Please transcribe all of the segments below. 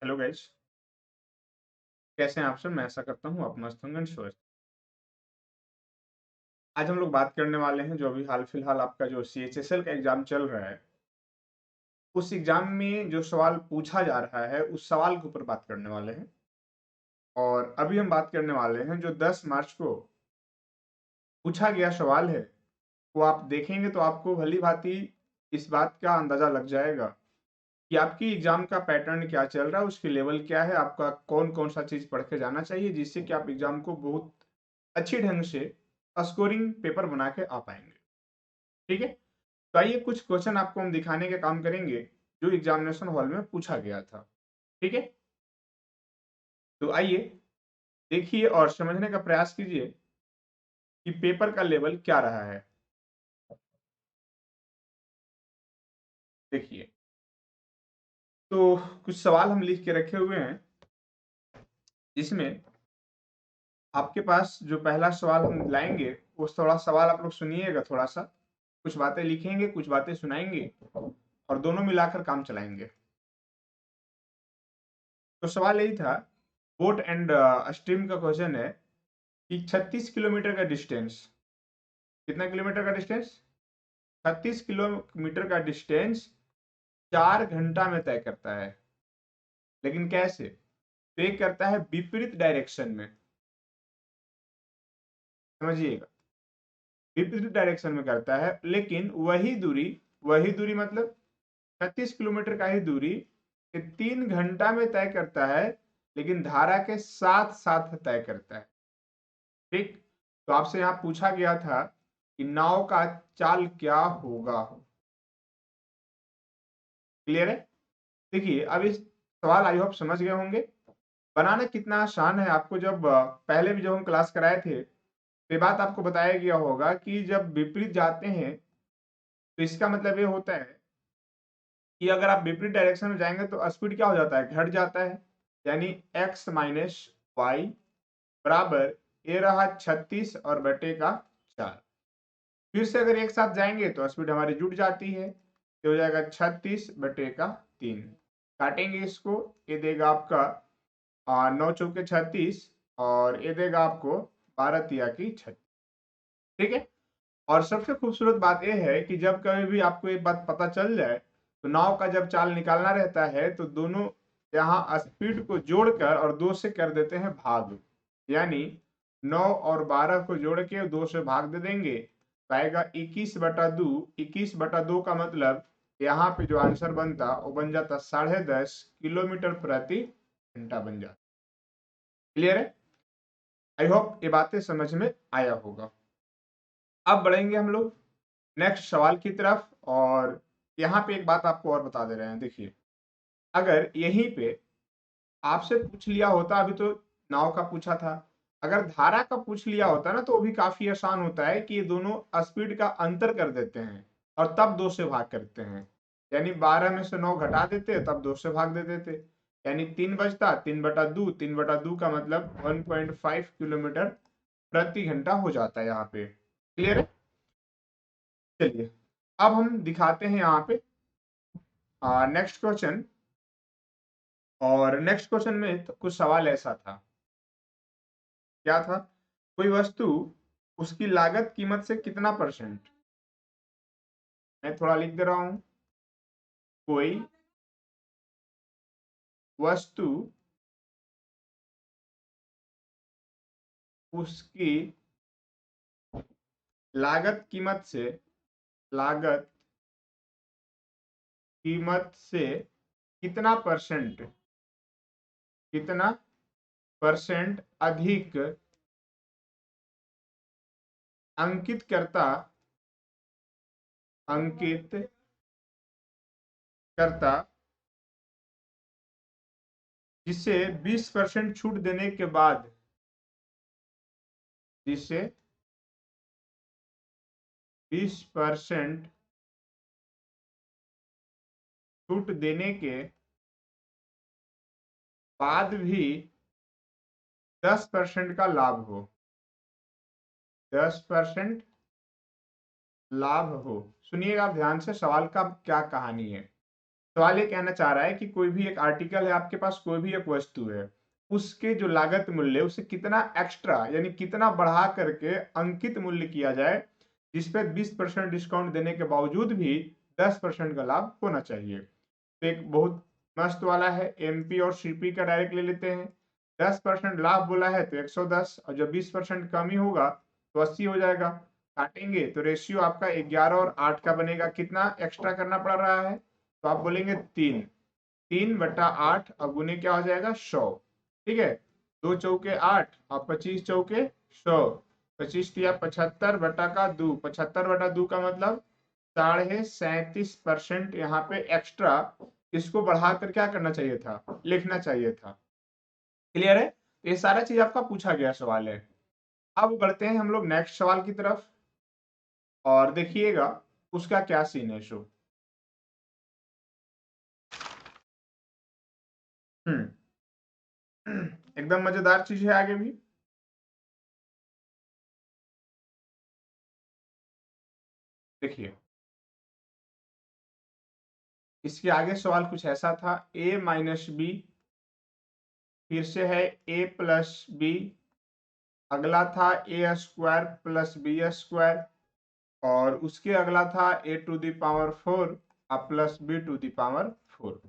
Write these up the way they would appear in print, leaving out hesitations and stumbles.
Hello guys. कैसे हैं आप सब? मैं आशा करता हूँ आप मस्त होंगे and स्वस्थ। आज हम लोग बात करने वाले हैं जो अभी हाल फिलहाल आपका जो CHSL का एग्जाम चल रहा है, उस एग्जाम में जो सवाल पूछा जा रहा है उस सवाल के ऊपर बात करने वाले हैं। और अभी हम बात करने वाले हैं जो 10 मार्च को पूछा गया सवाल है, वो आप देखेंगे तो आपको भली भांति इस बात का अंदाजा लग जाएगा कि आपकी एग्जाम का पैटर्न क्या चल रहा है, उसकी लेवल क्या है, आपका कौन कौन सा चीज पढ़ के जाना चाहिए जिससे कि आप एग्जाम को बहुत अच्छी ढंग से स्कोरिंग पेपर बना के आ पाएंगे। ठीक है, तो आइए कुछ क्वेश्चन आपको हम दिखाने का काम करेंगे जो एग्जामिनेशन हॉल में पूछा गया था। ठीक है, तो आइए देखिए और समझने का प्रयास कीजिए कि पेपर का लेवल क्या रहा है। देखिए, तो कुछ सवाल हम लिख के रखे हुए हैं जिसमें आपके पास जो पहला सवाल हम लाएंगे वो थोड़ा सवाल आप लोग सुनिएगा, थोड़ा सा कुछ बातें लिखेंगे, कुछ बातें सुनाएंगे और दोनों मिलाकर काम चलाएंगे। तो सवाल यही था, बोट एंड स्ट्रीम का क्वेश्चन है कि 36 किलोमीटर का डिस्टेंस, कितना किलोमीटर का डिस्टेंस? 36 किलोमीटर का डिस्टेंस 4 घंटा में तय करता है। लेकिन कैसे? तो ये करता है विपरीत डायरेक्शन में। समझिएगा, विपरीत डायरेक्शन में करता है, लेकिन वही दूरी मतलब 36 किलोमीटर का ही दूरी ये 3 घंटा में तय करता है, लेकिन धारा के साथ साथ तय करता है। ठीक, तो आपसे यहाँ पूछा गया था कि नाव का चाल क्या होगा। क्लियर है? देखिए, अब इस सवाल आई होप समझ गए होंगे। बनाना कितना आसान है, आपको जब पहले भी जब हम क्लास कराए थे तो ये बात आपको बताया गया होगा कि जब विपरीत जाते हैं तो इसका मतलब ये होता है कि अगर आप विपरीत डायरेक्शन में जाएंगे तो स्पीड क्या हो जाता है, घट जाता है। यानी x माइनस वाई बराबर ये रहा 36 और बटे का 4। फिर से अगर एक साथ जाएंगे तो स्पीड हमारी जुड़ जाती है, ये हो जाएगा 36 बटे का 3। काटेंगे इसको, ये देगा आपका 9 चौके 36 और ये देगा आपको 12 तिया की 36। ठीक है, और सबसे खूबसूरत बात यह है कि जब कभी भी आपको एक बात पता चल जाए तो नाव का जब चाल निकालना रहता है तो दोनों यहाँ स्पीड को जोड़कर और 2 से कर देते हैं भाग। यानी 9 और 12 को जोड़ के 2 से भाग दे देंगे तो आएगा 21/2। 21/2 का मतलब यहाँ पे जो आंसर बनता वो बन जाता 10.5 किलोमीटर प्रति घंटा बन जाता। क्लियर है? आई होप ये बातें समझ में आया होगा। अब बढ़ेंगे हम लोग नेक्स्ट सवाल की तरफ, और यहाँ पे एक बात आपको और बता दे रहे हैं। देखिए, अगर यहीं पे आपसे पूछ लिया होता, अभी तो नाव का पूछा था, अगर धारा का पूछ लिया होता ना तो वो भी काफी आसान होता है कि ये दोनों स्पीड का अंतर कर देते हैं और तब 2 से भाग करते हैं। यानी 12 में से 9 घटा देते तब 2 से भाग दे देते, यानी 3 बचता। 3/2, 3/2 का मतलब 1.5 किलोमीटर प्रति घंटा हो जाता है यहाँ पे। क्लियर है? चलिए, अब हम दिखाते हैं यहाँ पे नेक्स्ट क्वेश्चन। और नेक्स्ट क्वेश्चन में तो कुछ सवाल ऐसा था, क्या था? कोई वस्तु उसकी लागत कीमत से कितना परसेंट, मैं थोड़ा लिख दे रहा हूं, कोई वस्तु उसकी लागत कीमत से कितना परसेंट अधिक अंकित करता, जिसे 20% छूट देने के बाद, जिसे 20% छूट देने के बाद भी 10% का लाभ हो। 10% लाभ हो। सुनिएगा आप ध्यान से, सवाल का क्या कहानी है। सवाल ये कहना चाह रहा है कि कोई भी एक आर्टिकल है, आपके पास कोई भी एक वस्तु है, उसके जो लागत मूल्य उसे कितना एक्स्ट्रा यानी कितना बढ़ा करके अंकित मूल्य किया जाए जिसपे 20% डिस्काउंट देने के बावजूद भी 10% का लाभ होना चाहिए। तो एक बहुत मस्त वाला है, एमपी और सीपी का डायरेक्ट ले लेते हैं। 10% लाभ बोला है तो 110, और जब 20% कमी होगा तो 80 हो जाएगा। काटेंगे तो रेशियो आपका 11 और 8 का बनेगा। कितना एक्स्ट्रा करना पड़ रहा है तो आप बोलेंगे 3, 3/8 और गुने क्या हो जाएगा 100। ठीक है, 2 चौके 8 और 25 चौके 100, 25 दिया 75/2, 75/2 का मतलब 37.5% यहाँ पे एक्स्ट्रा इसको बढ़ाकर क्या करना चाहिए था, लिखना चाहिए था। क्लियर है, ये सारा चीज आपका पूछा गया सवाल है। अब बढ़ते हैं हम लोग नेक्स्ट सवाल की तरफ और देखिएगा उसका क्या सीन है। शो एकदम मजेदार चीज है आगे भी। देखिए इसके आगे सवाल कुछ ऐसा था, a-b, फिर से है a+b, अगला था a² + b², और उसके अगला था a⁴ +b⁴।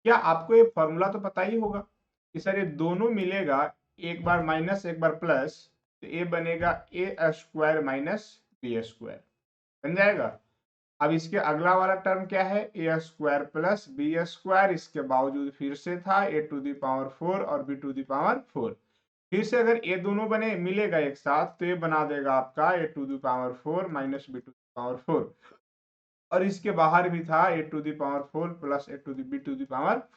क्या आपको ये फॉर्मूला तो पता ही होगा कि सर ये दोनों मिलेगा, एक बार माइनस एक बार प्लस, तो ये बनेगा a² - b², बन जाएगा। अब इसके अगला वाला टर्म क्या है, a² + b², इसके बावजूद फिर से था a⁴ और b⁴। फिर से अगर ये दोनों बने मिलेगा एक साथ तो ये बना देगा आपका a⁴ - b⁴, और इसके बाहर भी था a⁴ +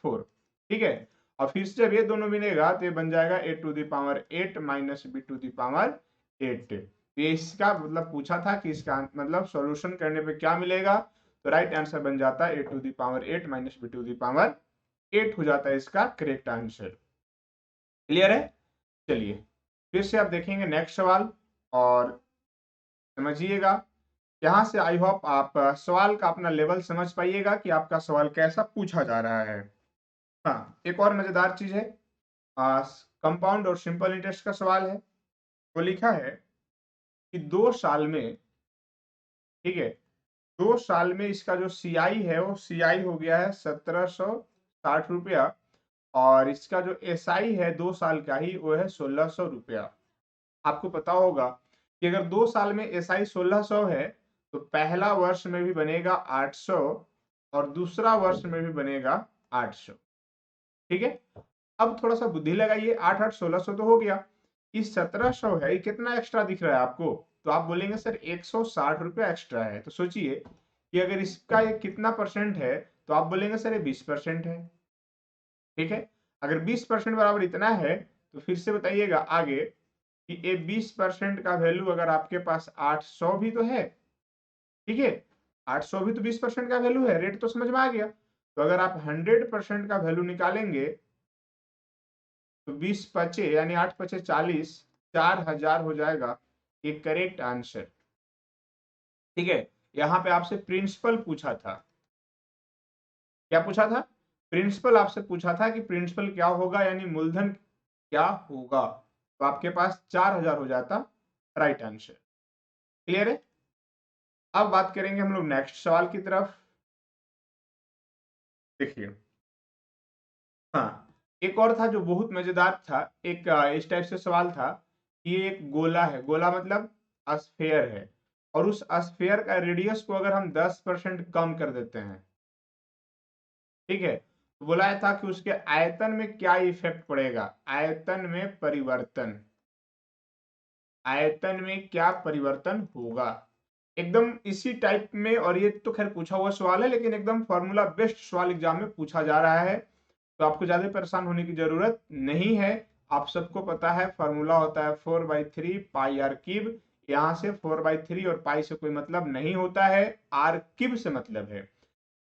a⁴। ठीक है, और फिर से जब ये दोनों मिलेगा तो ये बन जाएगा a⁸ - b⁸ ये इसका मतलब पूछा था कि इसका मतलब सॉल्यूशन करने पे क्या मिलेगा, तो राइट आंसर बन जाता है a⁸ - b⁸ हो जाता है इसका करेक्ट आंसर। क्लियर है, चलिए फिर से आप देखेंगे नेक्स्ट सवाल और समझिएगा। यहाँ से आई होप आप सवाल का अपना लेवल समझ पाइएगा कि आपका सवाल कैसा पूछा जा रहा है। हाँ, एक और मजेदार चीज है, कंपाउंड और सिंपल इंटरेस्ट का सवाल है। वो लिखा है कि 2 साल में, ठीक है, 2 साल में इसका जो सीआई है वो सीआई हो गया है 1760 रुपया, और इसका जो एसआई है 2 साल का ही वो है 1600 रुपया। आपको पता होगा कि अगर 2 साल में एसआई 1600 है तो पहला वर्ष में भी बनेगा 800 और दूसरा वर्ष में भी बनेगा 800। ठीक है, अब थोड़ा सा बुद्धि लगाइए, 8 8 1600 तो हो गया, इस 1700 है, ये कितना एक्स्ट्रा दिख रहा है आपको, तो आप बोलेंगे सर 160 रुपया एक्स्ट्रा है। तो सोचिए कि अगर इसका ये कितना परसेंट है, तो आप बोलेंगे सर ये 20% है। ठीक है, अगर 20% बराबर इतना है तो फिर से बताइएगा आगे कि ये 20% का वैल्यू अगर आपके पास 800 भी तो है, ठीक है, 800 भी तो 20% का वैल्यू है, रेट तो समझ में आ गया। तो अगर आप 100% का वैल्यू निकालेंगे तो 20 पचे यानी 8 पचे 40, 4000 हो जाएगा एक करेक्ट आंसर। ठीक है, यहाँ पे आपसे प्रिंसिपल पूछा था, क्या पूछा था, प्रिंसिपल आपसे पूछा था कि प्रिंसिपल क्या होगा यानी मूलधन क्या होगा, तो आपके पास 4000 हो जाता राइट आंसर। क्लियर है, अब बात करेंगे हम लोग नेक्स्ट सवाल की तरफ। देखिए हाँ, एक और था जो बहुत मजेदार था, एक इस टाइप से सवाल था कि ये एक गोला है, गोला मतलब स्फेयर है, और उस स्फेयर का रेडियस को अगर हम 10% कम कर देते हैं, ठीक है, तो बोला था कि उसके आयतन में क्या इफेक्ट पड़ेगा, आयतन में परिवर्तन, आयतन में क्या परिवर्तन होगा। एकदम इसी टाइप में, और ये तो खैर पूछा हुआ सवाल है लेकिन एकदम फॉर्मूला बेस्ड सवाल एग्जाम में पूछा जा रहा है, तो आपको ज्यादा परेशान होने की जरूरत नहीं है। आप सबको पता है फॉर्मूला होता है 4/3 पाई आर क्यूब, यहाँ से 4/3 और पाई से कोई मतलब नहीं होता है, आर क्यूब से मतलब है।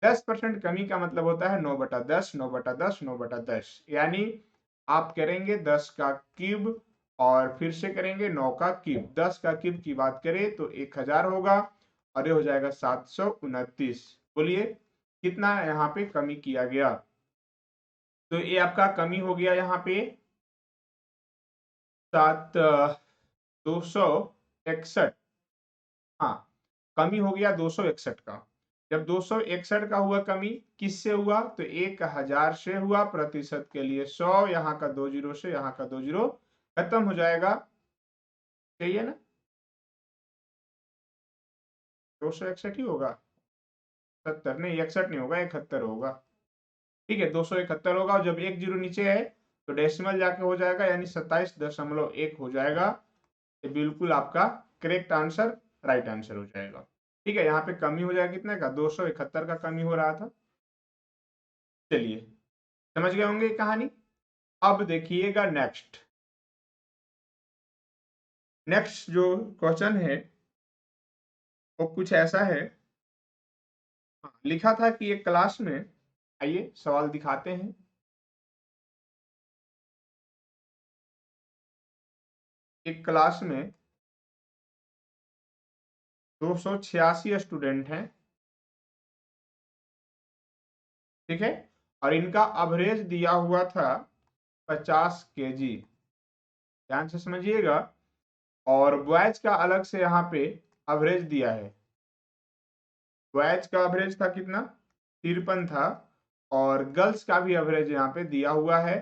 10% कमी का मतलब होता है 9/10, 9/10, 9/10, यानी आप करेंगे 10 का क्यूब और फिर से करेंगे 9 का क्यूब। 10 का क्यूब की बात करें तो 1000 होगा और ये हो जाएगा 729। बोलिए कितना यहाँ पे कमी किया गया। तो ये आपका कमी हो गया यहाँ पे 261। हाँ, कमी हो गया 261 का। जब 261 का हुआ कमी, किससे हुआ? तो 1000 से हुआ, प्रतिशत के लिए 100, यहाँ का 2 जीरो से यहाँ का 2 जीरो खत्म हो जाएगा। सही है ना? 261 ही होगा, 70 नहीं, 61 नहीं होगा, 71 होगा। ठीक है, 271 होगा, और जब एक जीरो नीचे है तो डेसिमल जाके हो जाएगा, यानी 27.1 हो जाएगा। ये बिल्कुल आपका करेक्ट आंसर, राइट आंसर हो जाएगा। ठीक है, यहाँ पे कमी हो जाएगा कितने का? 271 का कमी हो रहा था। चलिए, समझ गए होंगे कहानी। अब देखिएगा नेक्स्ट। नेक्स्ट जो क्वेश्चन है वो कुछ ऐसा है। लिखा था कि एक क्लास में, आइए सवाल दिखाते हैं। एक क्लास में 286 स्टूडेंट हैं, ठीक है, और इनका एवरेज दिया हुआ था 50 केजी। ध्यान से समझिएगा। और बॉयज का अलग से यहाँ पे एवरेज दिया है। बॉयज का एवरेज था कितना? 53 था। और गर्ल्स का भी एवरेज यहाँ पे दिया हुआ है।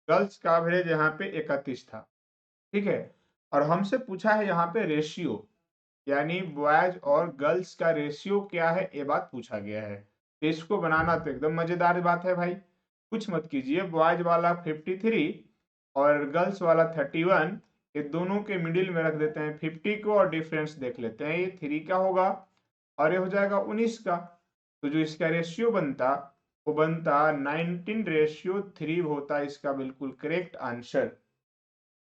गर्ल्स का एवरेज यहाँ पे 31 था। ठीक है, और हमसे पूछा है यहाँ पे रेशियो, यानी बॉयज और गर्ल्स का रेशियो क्या है, ये बात पूछा गया है। तो इसको बनाना तो एकदम मजेदार बात है भाई। कुछ मत कीजिए, बॉयज वाला 53 और गर्ल्स वाला 31, ये दोनों के मिडिल में रख देते हैं 50 को, और डिफरेंस देख लेते हैं, ये 3 का होगा और ये हो जाएगा 19 का। तो जो इसका रेशियो बनता वो बनता 19:3 होता, इसका बिल्कुल करेक्ट आंसर।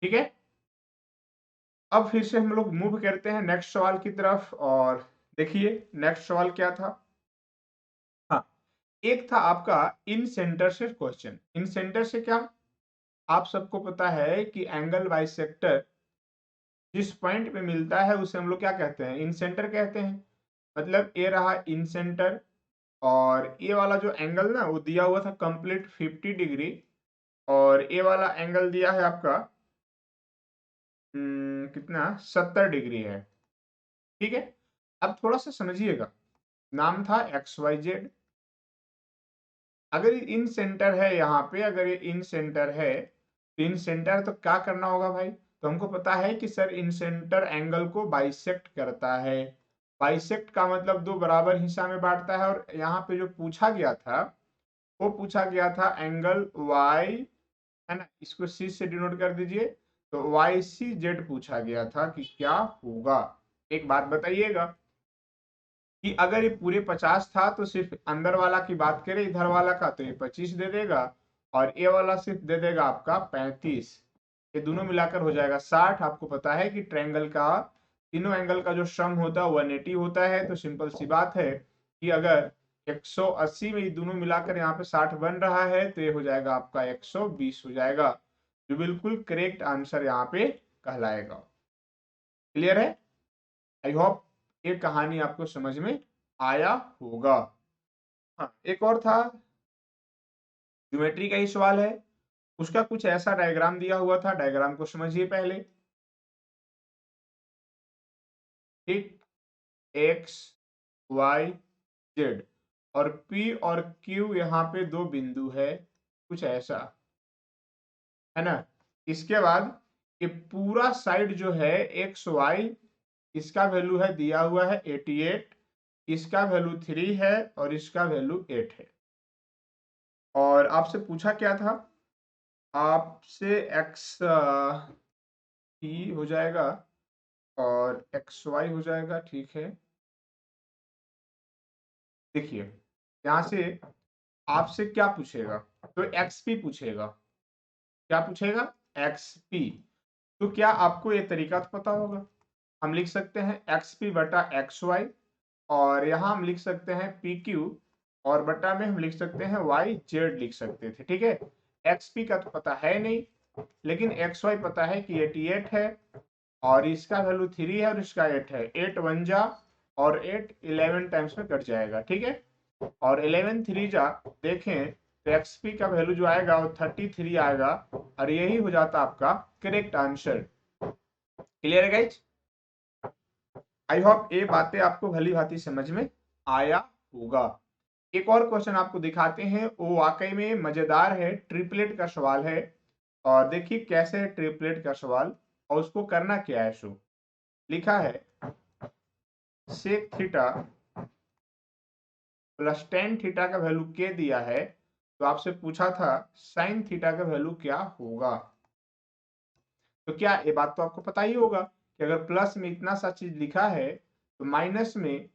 ठीक है, अब फिर से हम लोग मूव करते हैं नेक्स्ट सवाल की तरफ, और देखिए नेक्स्ट सवाल क्या था। हाँ, एक था आपका इन सेंटर से क्वेश्चन। इन सेंटर से क्या, आप सबको पता है कि एंगल बाइसेक्टर जिस पॉइंट पे मिलता है उसे हम लोग क्या कहते हैं? इन सेंटर कहते हैं। मतलब ये रहा इन सेंटर, और ये वाला जो एंगल ना वो दिया हुआ था कंप्लीट 50 डिग्री, और ये वाला एंगल दिया है आपका कितना? 70 डिग्री है। ठीक है, अब थोड़ा सा समझिएगा। नाम था XYZ। अगर ये इन सेंटर है यहाँ पे, अगर ये इन सेंटर है तो इन सेंटर तो क्या करना होगा भाई? तो हमको पता है कि सर इन सेंटर एंगल को बाइसेक्ट करता है। बाइसेक्ट का मतलब दो बराबर हिस्सा में बांटता है, और यहाँ पे जो पूछा गया था वो पूछा गया था एंगल वाई, है ना, इसको सी से डिनोट कर दीजिए। तो YCZ पूछा गया था कि क्या होगा। एक बात बताइएगा कि अगर ये पूरे 50 था तो सिर्फ अंदर वाला की बात करें, इधर वाला का, तो ये 25 दे देगा, और ये वाला सिर्फ दे देगा आपका 35। ये दोनों मिलाकर हो जाएगा 60। आपको पता है कि ट्रायंगल का तीनों एंगल का जो सम होता है 180 होता है। तो सिंपल सी बात है कि अगर 180 में ये दोनों मिलाकर यहाँ पे 60 बन रहा है, तो ये हो जाएगा आपका 120 हो जाएगा, जो बिल्कुल करेक्ट आंसर यहाँ पे कहलाएगा। क्लियर है? आई होप ये कहानी आपको समझ में आया होगा। हाँ, एक और था, ज्योमेट्री का ही सवाल है। उसका कुछ ऐसा डायग्राम दिया हुआ था, डायग्राम को समझिए पहले। ठीक, एक्स वाई जेड, और पी और क्यू यहाँ पे दो बिंदु है, कुछ ऐसा, है ना। इसके बाद ये पूरा साइड जो है एक्स वाई, इसका वैल्यू है दिया हुआ है 88, इसका वैल्यू 3 है, और इसका वैल्यू 8 है। और आपसे पूछा क्या था? आपसे एक्स पी हो जाएगा और एक्स वाई हो जाएगा। ठीक है, देखिए यहाँ से आपसे क्या पूछेगा? तो एक्स पी पूछेगा। क्या पूछेगा? X P. तो क्या आपको ये तरीका तो पता होगा? हम लिख सकते हैं एक्स पी बटा एक्स वाई, और यहाँ हम लिख सकते हैं पी क्यू, और बटा में हम लिख सकते हैं वाई जेड लिख सकते थे। ठीक है, एक्स पी का तो पता है नहीं, लेकिन एक्स वाई पता है कि 88 है, और इसका वैल्यू 3 है, और इसका 8 है। 8 1 जा, और 8 11 टाइम्स में कट जाएगा। ठीक है, और 11 3 जा देखें तो एक्सपी का वैल्यू जो आएगा वो 33 आएगा और यही हो जाता आपका करेक्ट आंसर। क्लियर है गाइज? आई होप ये बातें आपको भली भांति समझ में आया होगा। एक और क्वेश्चन आपको दिखाते हैं, वो वाकई में मजेदार है, ट्रिपलेट का सवाल है। और देखिए कैसे है ट्रिपलेट का सवाल और उसको करना क्या है। शो लिखा है sec theta plus ten theta का वैल्यू के दिया है, तो आपसे पूछा था साइन थीटा का वैल्यू क्या होगा। तो क्या ये बात तो आपको पता ही होगा कि अगर प्लस में इतना सा चीज लिखा है तो माइनस में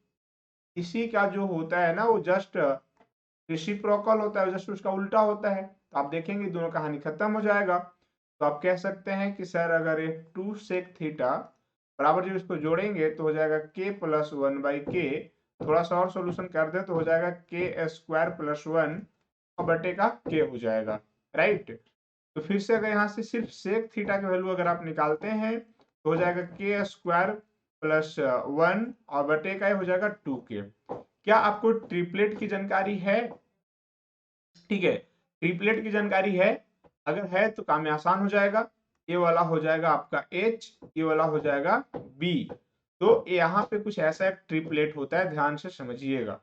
इसी का जो होता है ना वो जस्ट रेसिप्रोकल होता है, जस्ट उसका उल्टा होता है। तो आप देखेंगे दोनों कहानी खत्म हो जाएगा। तो आप कह सकते हैं कि सर अगर ये 2 सेक थीटा बराबर जब इसको जोड़ेंगे तो हो जाएगा के प्लस 1/k। थोड़ा सा और सोल्यूशन कर दे तो हो जाएगा के स्क्वायर प्लस 1 और बटे का के हो जाएगा, राइट। तो फिर से अगर यहाँ से सिर्फ सेक थीटा की वैल्यू अगर आप निकालते हैं तो हो जाएगा के स्क्वायर प्लस 1 और बटे का हो जाएगा 2k। क्या आपको ट्रिपलेट की जानकारी है? ठीक है, ट्रिपलेट की जानकारी है। अगर है तो काम आसान हो जाएगा। ये वाला हो जाएगा आपका H, ये वाला हो जाएगा B। तो यहाँ पे कुछ ऐसा एक ट्रिपलेट होता है, ध्यान से समझिएगा।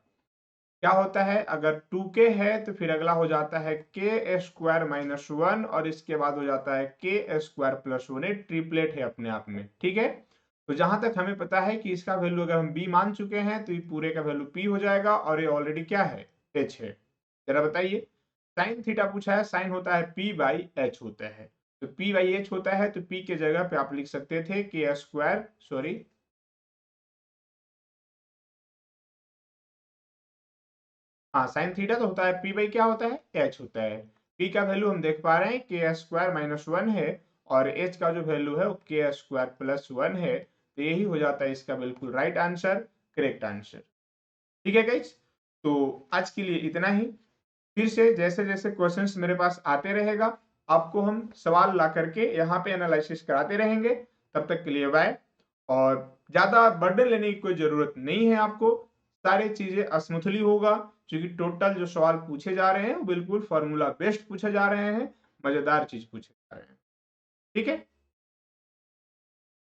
क्या होता है, अगर 2k है तो फिर अगला हो जाता है के स्क्वायर माइनस 1 और इसके बाद हो जाता है के स्क्वायर प्लस 1। ट्रिपलेट है अपने आप में, ठीक है। तो जहां तक हमें पता है कि इसका वैल्यू अगर हम b मान चुके हैं तो ये पूरे का वैल्यू p हो जाएगा और ये ऑलरेडी क्या है, h है। जरा बताइए, साइन थीटा पूछा है, साइन होता है p बाई h होता है। तो p बाई h होता है तो p के जगह पे आप लिख सकते थे के स्क्वायर, सॉरी हाँ, साइन थीटा तो होता है p बाई क्या होता है, h होता है। p का वैल्यू हम देख पा रहे हैं के स्क्वायर माइनस 1 है और h का जो वैल्यू है वो के स्क्वायर प्लस 1 है। तो यही हो जाता है इसका बिल्कुल राइट आंसर, करेक्ट आंसर। ठीक है गाइस, तो आज के लिए इतना ही। फिर से जैसे जैसे क्वेश्चंस मेरे पास आते रहेगा आपको हम सवाल ला करके यहाँ पे एनालिसिस कराते रहेंगे। तब तक के लिए बाय। और ज्यादा बर्डन लेने की कोई जरूरत नहीं है आपको, सारी चीजें स्मूथली होगा क्योंकि टोटल जो सवाल पूछे जा रहे हैं वो बिल्कुल फॉर्मूला बेस्ड पूछे जा रहे हैं, मजेदार चीज पूछे जा रहे हैं। ठीक है।